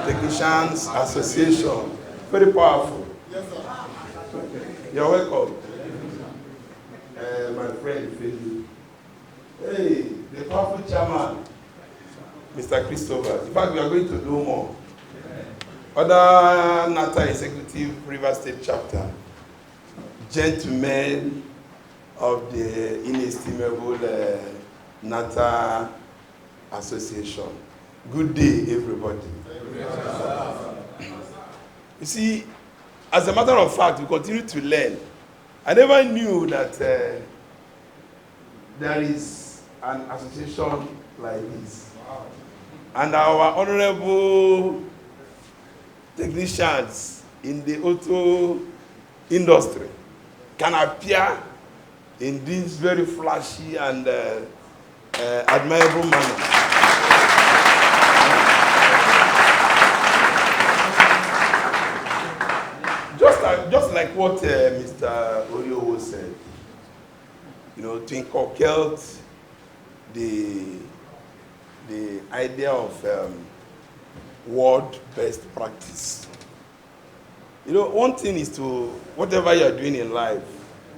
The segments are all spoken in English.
Technicians Association. Very powerful. You're welcome. My friend, Philip. Hey, the powerful chairman, Mr. Christopher. In fact, we are going to do more. Other NATA Executive River State Chapter, gentlemen of the inestimable NATA Association. Good day, everybody. You see, as a matter of fact, we continue to learn. I never knew that there is an association like this. And our honorable technicians in the auto industry can appear in this very flashy and admirable manner. Just like what Mr. Oriowo said, you know, to inculcate the idea of world best practice. You know, one thing is to, whatever you are doing in life,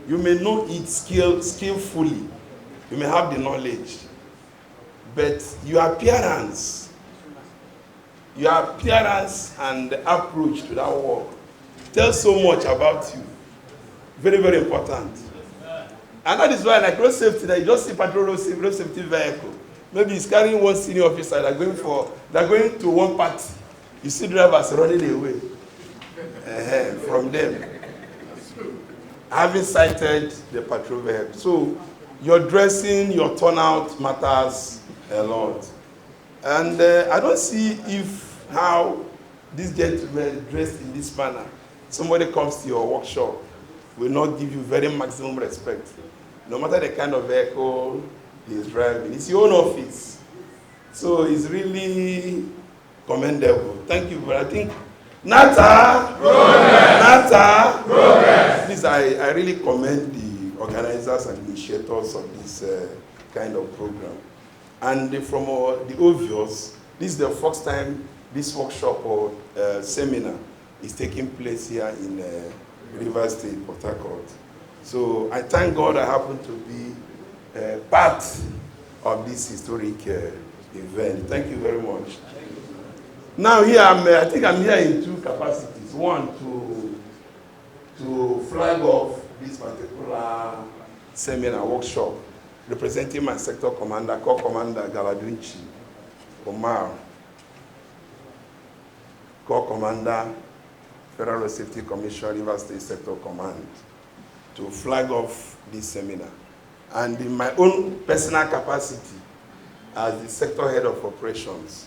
you may know it skillfully, you may have the knowledge, but your appearance and the approach to that work tells so much about you. Very, very important. And that is why, like road safety, that you just see patrol road safety vehicle. Maybe he's carrying one senior officer, they're going to one party. You see drivers running away from them. Having cited the patrol vehicle. So your dressing, your turnout matters a lot. And I don't see how this gentleman dressed in this manner, somebody comes to your workshop, will not give you very maximum respect. No matter the kind of vehicle he's driving. It's your own office. So it's really commendable. Thank you, but I think NATA, please, I really commend the organizers and initiators of this kind of program. And from the obvious, this is the first time this workshop or seminar is taking place here in River State, Port Harcourt. So I thank God I happen to be part of this historic event. Thank you very much. Now here I think I'm here in two capacities. One, to flag off this particular seminar workshop, representing my sector commander, Corps Commander Galadunchi Omar, Corps Commander, Federal Road Safety Commission, River State Sector Command, to flag off this seminar. And in my own personal capacity as the sector head of operations,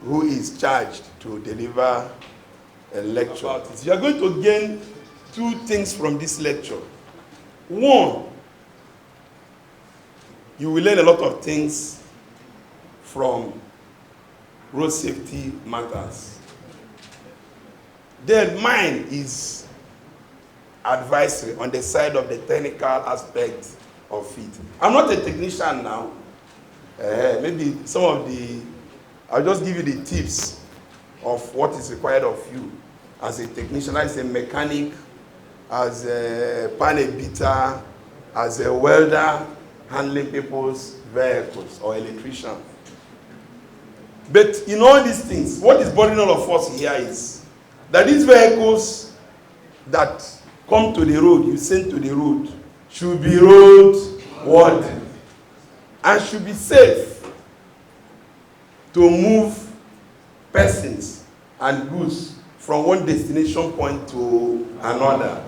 who is charged to deliver a lecture about it. You are going to gain two things from this lecture. One, you will learn a lot of things from road safety matters. Then mine is advisory on the side of the technical aspect of it. I'm not a technician now. Maybe some of I'll just give you the tips of what is required of you as a technician, as a mechanic, as a panel beater, as a welder, handling people's vehicles, or electrician. But in all these things, what is bothering all of us here is that these vehicles that come to the road, you send to the road, should be road worthy and should be safe to move persons and goods from one destination point to another.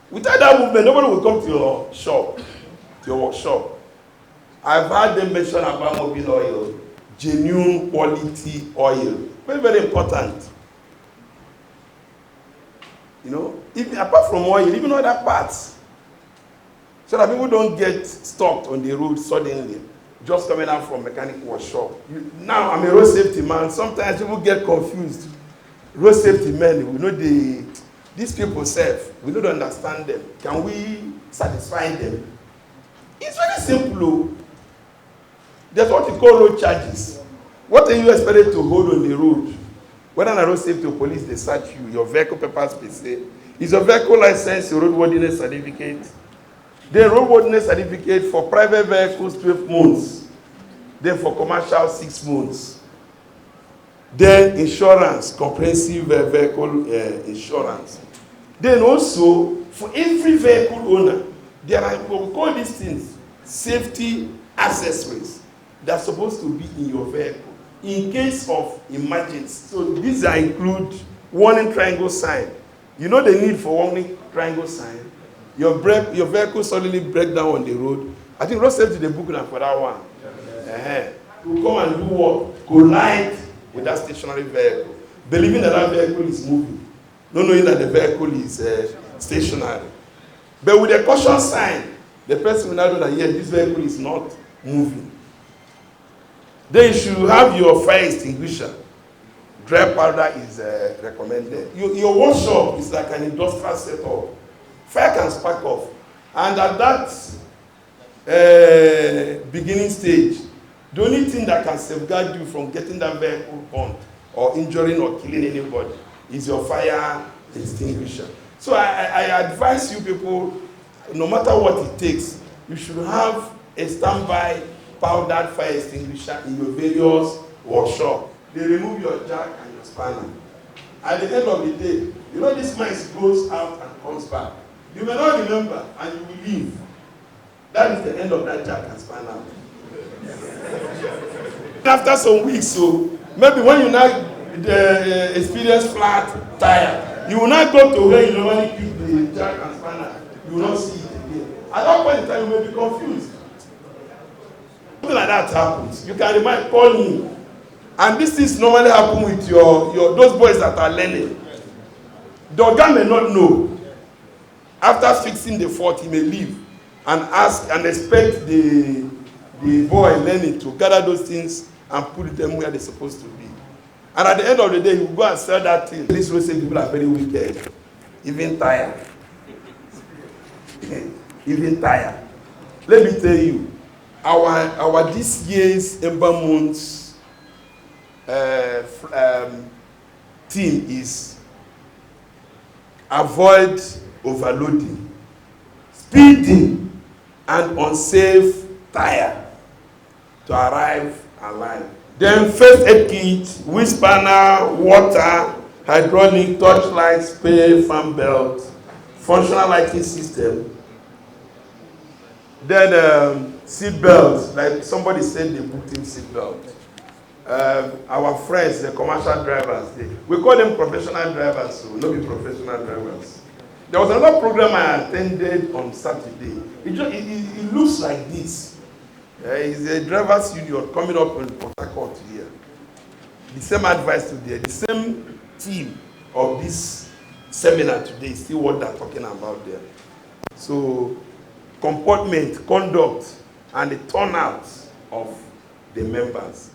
Without that movement, nobody will come to your shop, to your workshop. I've heard them mention about mobile oil, genuine quality oil. Very, very important. You know, apart from oil, even other parts. So that people don't get stopped on the road suddenly, just coming out from mechanic workshop. Now, I'm a road safety man. Sometimes people get confused. Road safety men, we know these people safe. We don't understand them. Can we satisfy them? It's very simple. There's what we call road charges. What are you expected to hold on the road? Whether on a road safety or police, they search you, your vehicle papers per se. Is your vehicle license your roadworthiness certificate? Then roadworthiness certificate for private vehicles, 12 months. Then for commercial, 6 months. Then insurance, comprehensive vehicle insurance. Then also, for every vehicle owner, there are what we call these things safety accessories that are supposed to be in your vehicle in case of emergency. So these are include warning triangle sign. You know the need for warning triangle sign. Your vehicle suddenly break down on the road. I think road safety they book now for that one. You come and do what? Collide with that stationary vehicle, believing that that vehicle is moving, not knowing that the vehicle is stationary. But with a caution sign, the person will now know that yes, this vehicle is not moving. Then you should have your fire extinguisher. Dry powder is recommended. Your workshop is like an industrial setup. Fire can spark off. And at that beginning stage, the only thing that can safeguard you from getting that vehicle burnt or injuring or killing anybody is your fire extinguisher. So I advise you people, no matter what it takes, you should have a standby powdered fire extinguisher in your various workshops. They remove your jack and your spanner. At the end of the day, you know this mice goes out and comes back. You may not remember and you will leave. That is the end of that jack and spanner. After some weeks, so maybe when you now experience flat tire, you will not go to where you normally keep the jack and spanner. You will not see it again. At that point in time, you may be confused. Something like that happens. You can remind, call me. And these things normally happen with your those boys that are learning. The organ may not know. After fixing the fault, he may leave and ask and expect the boy learning to gather those things and put them where they're supposed to be. And at the end of the day, he will go and sell that thing. These Western people are very wicked, even tired. Even tired. Let me tell you, our this year's Ember Month's theme is avoid overloading, speeding, and unsafe tire to arrive alive. Then first aid kit, wheel spanner, water, hydraulic, torchlight, spray, fan belt, functional lighting system. Then seat belt, like somebody said they booked in seat belt. Our friends, the commercial drivers, we call them professional drivers, so not be professional drivers. There was another program I attended on Saturday. It looks like this. It's a drivers union coming up in Port Harcourt here. The same advice today, the same theme of this seminar today is still what they're talking about there. So, comportment, conduct, and the turnout of the members.